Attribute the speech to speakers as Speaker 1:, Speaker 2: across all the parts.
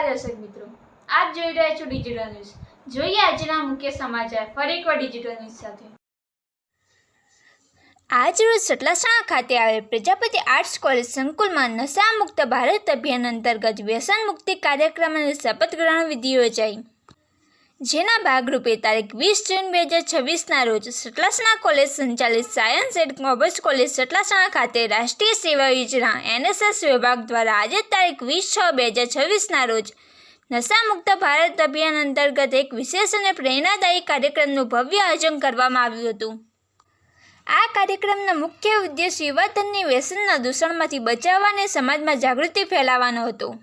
Speaker 1: નમસ્કાર દર્શક મિત્રો, આપ જોઈ રહ્યા છો ડિજિટલ ન્યૂઝ। જોઈએ આજના મુખ્ય સમાચાર ફરી એકવાર ડિજિટલ ન્યૂઝ સાથે।
Speaker 2: આજ રોજ સતલાસણા ખાતે આવેલ પ્રજાપતિ આર્ટ્સ કોલેજ સંકુલમાં નશા મુક્ત ભારત અભિયાન અંતર્ગત વ્યસન મુક્તિ કાર્યક્રમ અને શપથ ગ્રહણ વિધિ યોજાઈ, જેના ભાગરૂપે તારીખ 20 જૂન 2026ના રોજ સતલાસણા કોલેજ સંચાલિત science and commerce college Satlasana ખાતે રાષ્ટ્રીય સેવા યોજના NSS વિભાગ દ્વારા આજે તારીખ 20/6/2026ના રોજ નશા મુક્ત ભારત અભિયાન અંતર્ગત એક વિશેષ અને પ્રેરણાદાયી કાર્યક્રમનું ભવ્ય આયોજન કરવામાં આવ્યું હતું। આ કાર્યક્રમનો મુખ્ય ઉદ્દેશ યુવાધનને વ્યસનના દૂષણમાંથી બચાવવા અને સમાજમાં જાગૃતિ ફેલાવવાનો હતો।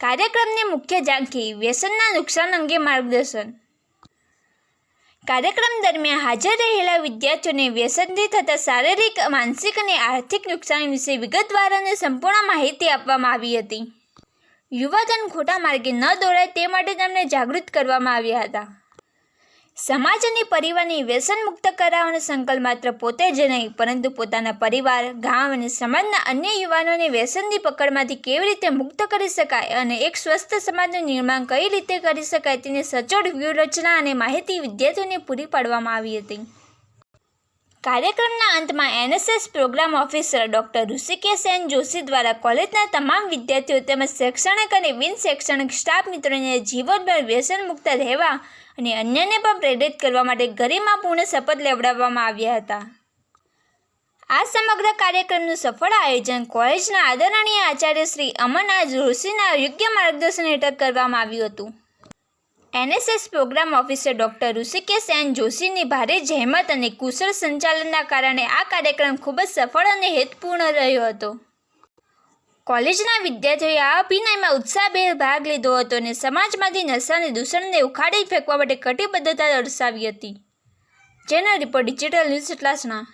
Speaker 2: કાર્યક્રમની મુખ્ય ઝાંખી વ્યસનના નુકસાન અંગે માર્ગદર્શન। કાર્યક્રમ દરમિયાન હાજર રહેલા વિદ્યાર્થીઓને વ્યસનથી થતા શારીરિક, માનસિક અને આર્થિક નુકસાન વિશે વિગતવાર અને સંપૂર્ણ માહિતી આપવામાં આવી હતી। યુવાધન ખોટા માર્ગે ન દોરાય તે માટે તેમને જાગૃત કરવામાં આવ્યા હતા। સમાજ અને પરિવારને વ્યસન મુક્ત કરાવવાનો સંકલ્પ માત્ર પોતે જ નહીં, પરંતુ પોતાના પરિવાર, ગામ અને સમાજના અન્ય યુવાનોને વ્યસનની પકડમાંથી કેવી રીતે મુક્ત કરી શકાય અને એક સ્વસ્થ સમાજનું નિર્માણ કઈ રીતે કરી શકાય તેની સચોટ વ્યૂહરચના અને માહિતી વિદ્યાર્થીઓને પૂરી પાડવામાં આવી હતી। કાર્યક્રમના અંતમાં NSS programme officer doctor Rishikesh N. Joshi દ્વારા કોલેજના તમામ વિદ્યાર્થીઓ તેમજ શૈક્ષણિક અને બિન શૈક્ષણિક સ્ટાફ મિત્રોને જીવનભર વ્યસન મુક્ત રહેવા અને અન્યને પણ પ્રેરિત કરવા માટે ગરિમાપૂર્ણ શપથ લેવડાવવામાં આવ્યા હતા। આ સમગ્ર કાર્યક્રમનું સફળ આયોજન કોલેજના આદરણીય આચાર્ય શ્રી અમન આર જોશીના યોગ્ય માર્ગદર્શન હેઠળ કરવામાં આવ્યું હતું। NSS programme officer doctor Rishikesh N. જોશીની ભારે જહેમત અને કુશળ સંચાલનના કારણે આ કાર્યક્રમ ખૂબ જ સફળ અને હેતુપૂર્ણ રહ્યો હતો। કોલેજના વિદ્યાર્થીઓએ આ અભિયાનમાં ઉત્સાહભેર ભાગ લીધો હતો અને સમાજમાંથી નશાની દૂષણને ઉખાડી ફેંકવા માટે કટિબદ્ધતા દર્શાવી હતી। જેનો રિપોર્ટ ડિજિટલ ન્યૂઝ સતલાસણા।